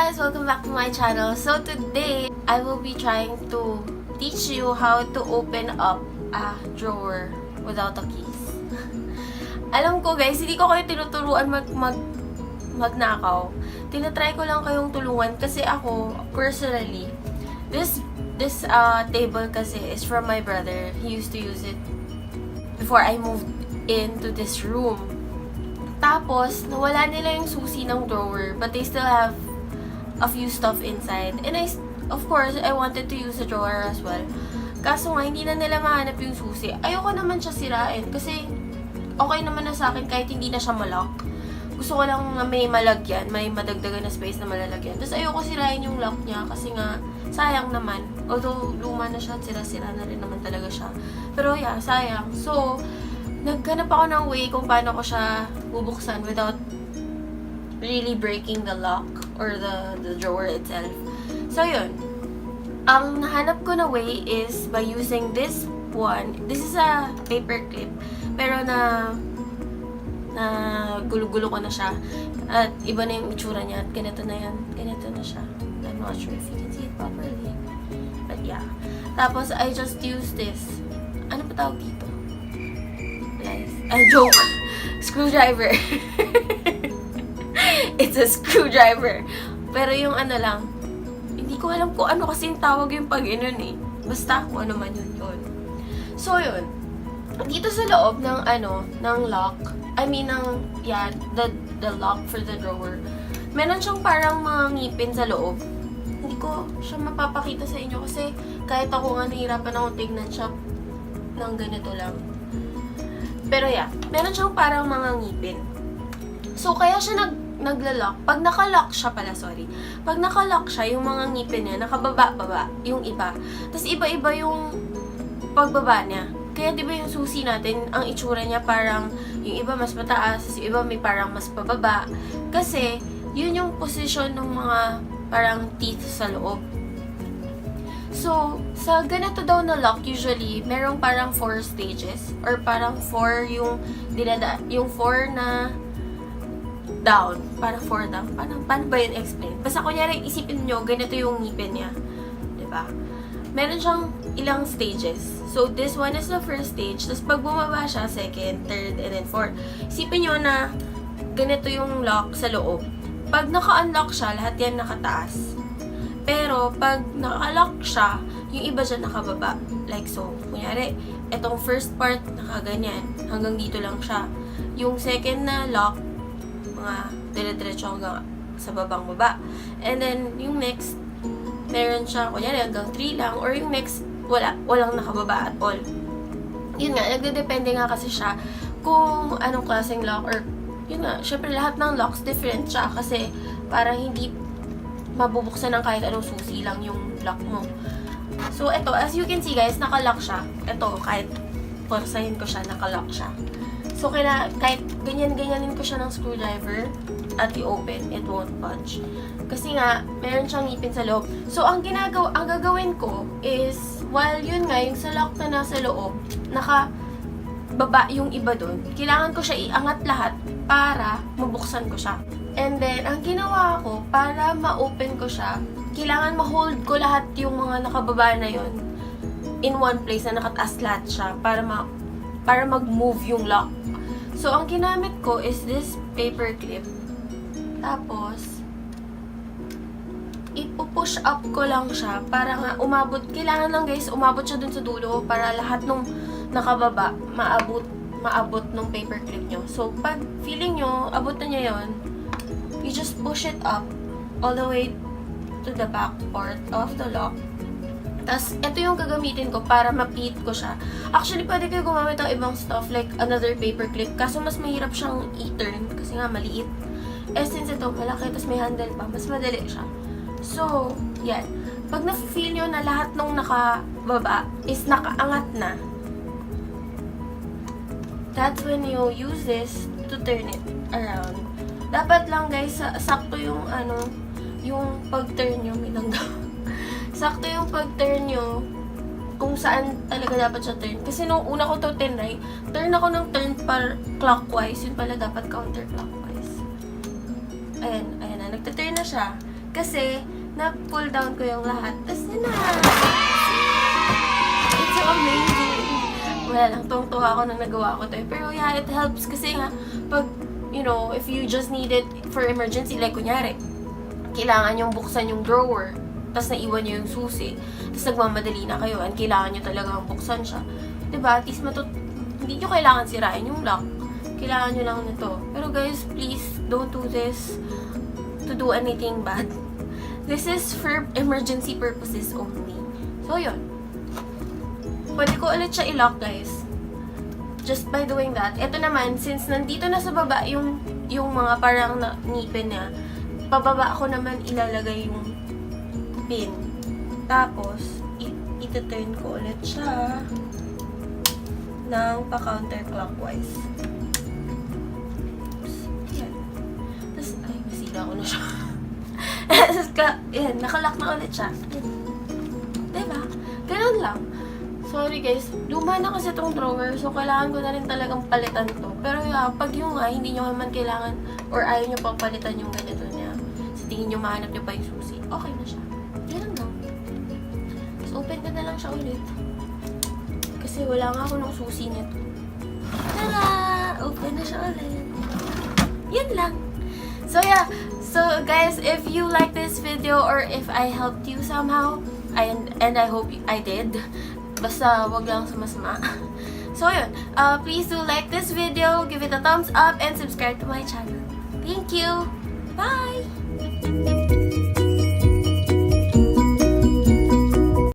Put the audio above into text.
guys! Welcome back to my channel. So today, I will be trying to teach you how to open up a drawer without a keys. Alam ko guys, hindi ko kayo tinuturuan magnakaw. Tinatry ko lang kayong tulungan kasi ako, personally, this table kasi is from my brother. He used to use it before I moved into this room. Tapos, nawala nila yung susi ng drawer, but they still have a few stuff inside. And of course, I wanted to use the drawer as well. Kaso nga, hindi na nila mahanap yung susi. Ayoko naman siya sirain kasi okay naman na sa akin kahit hindi na siya malock. Gusto ko lang na may malagyan, may madagdagan na space na malalagyan. Tapos ayoko sirain yung lock niya kasi nga, sayang naman. Although, luma na siya at sira-sira na rin naman talaga siya. Pero yeah, sayang. So, naghanap ako ng way kung paano ko siya bubuksan without really breaking the lock or the drawer itself. So, yun. Ang nahanap ko na way is by using this one. This is a paper clip. Pero na gulo-gulo ko na siya. At iba na yung itsura niya. At ganito na yan. Ganito na siya. I'm not sure if you can see it properly. But yeah. Tapos, I just use this. Ano pa tawag dito? Guys. Joke! Screwdriver. It's a screwdriver. Pero yung ano lang, hindi ko alam kung ano kasi yung tawag yung pag-inon eh. Basta kung ano man yun. So yun, dito sa loob ng ng lock, the lock for the drawer, meron siyang parang mga ngipin sa loob. Hindi ko siya mapapakita sa inyo kasi kahit ako nga nahihirapan akong tignan siya ng ganito lang. Pero yeah, meron siyang parang mga ngipin. So kaya siya nagla-lock. Pag naka-lock siya, yung mga ngipin niya, nakababa-baba, yung iba. Tapos iba-iba yung pagbaba niya. Kaya di ba yung susi natin, ang itsura niya parang, yung iba mas mataas, yung iba may parang mas pababa. Kasi, yun yung position ng mga parang teeth sa loob. So, sa ganito daw na lock, usually, merong parang 4 stages. Or parang 4 yung 4 na down. Parang 4 down. Paano ba yun explain? Basta kunyari, isipin nyo, ganito yung ngipin niya. Diba? Meron siyang ilang stages. So, this one is the first stage. Tapos, pag bumaba siya, second, third, and then fourth. Isipin nyo na ganito yung lock sa loob. Pag naka-unlock siya, lahat yan nakataas. Pero, pag naka-lock siya, yung iba dyan nakababa. Like so. Kunyari, itong first part, nakaganyan. Hanggang dito lang siya. Yung second na lock, mga dire-diretso hanggang sa babang baba. And then, yung next, meron siya, kunyari, hanggang 3 lang. Or yung next, walang nakababa at all. Yun nga, nagdedepende nga kasi siya kung anong klaseng lock. Or, yun nga, syempre lahat ng locks different siya. Kasi, para hindi mabubuksan ng kahit anong susi lang yung lock mo. So, ito, as you can see guys, nakalock siya. Ito, kahit forsahin ko siya, nakalock siya. So, kahit ganyan-ganyanin ko siya ng screwdriver at i-open, it won't budge. Kasi nga, meron siyang ngipin sa loob. So, ang gagawin ko is, while yun nga, yung sa lock na nasa loob, nakababa yung iba dun, kailangan ko siya iangat lahat para mabuksan ko siya. And then, ang ginawa ko, para ma-open ko siya, kailangan ma-hold ko lahat yung mga nakababa na yun in one place na nakataas lahat siya para mag-move yung lock. So, ang ginamit ko is this paper clip. Tapos, ipupush up ko lang siya para nga umabot. Kailangan lang guys, umabot siya dun sa dulo para lahat nung nakababa, maabot nung paper clip nyo. So, pag feeling nyo, abot na niya yun, you just push it up all the way to the back part of the lock. Tapos, ito yung gagamitin ko para mapit ko siya. Actually, pwede kayo gumamit ng ibang stuff like another paper clip. Kaso, mas mahirap siyang i-turn kasi nga maliit. Eh, since ito malaki, tapos may handle pa, mas madali siya. So, yan. Pag na-feel nyo na lahat nung nakababa is nakaangat na, that's when you use this to turn it around. Dapat lang guys, sakto yung yung pag-turn nyo, sakto yung pag-turn nyo kung saan talaga dapat siya turn. Kasi nung una ko to turn ako ng turn clockwise. Yun pala dapat counterclockwise. Ayan na. Nagta-turn na siya. Kasi, na-pull down ko yung lahat. Tapos yun na. It's so amazing. Wala lang, tuwang-tuwa ako nang nagawa ko to. Pero yeah, it helps kasi nga, pag, you know, if you just need it for emergency, like kunyari, kailangan yung buksan yung drawer, tapos naiwan nyo yung susi, tapos nagmamadali na kayo, and kailangan nyo talagang buksan siya. Diba? At least hindi nyo kailangan sirain yung lock. Kailangan nyo lang nito. Pero guys, please, don't do this to do anything bad. This is for emergency purposes only. So, yun. Pwede ko ulit siya i-lock, guys. Just by doing that. Ito naman, since nandito na sa baba yung mga parang ngipin niya, pababa ako naman ilalagay yung pin. Tapos, ito-turn ko ulit siya ng pa-counterclockwise. Yan. Tapos, ay, nasira ko na siya. Yan, nakalock na ulit siya. Diba? Ganun lang. Sorry guys, luma na kasi itong drawer, so kailangan ko na rin talagang palitan to. Pero pag yung hindi nyo naman kailangan or ayaw nyo pang palitan yung ganito niya, sa tingin nyo mahanap nyo pa yung susi, okay na siya. Yan lang. So, open ko na lang siya ulit. Kasi wala nga ako ng susi nito. Tara! Open na siya ulit. Yan lang. So, yeah. So, guys, if you like this video or if I helped you somehow, and I hope I did, basta wag lang sumasama. So, yun. Please do like this video, give it a thumbs up, and subscribe to my channel. Thank you! Bye!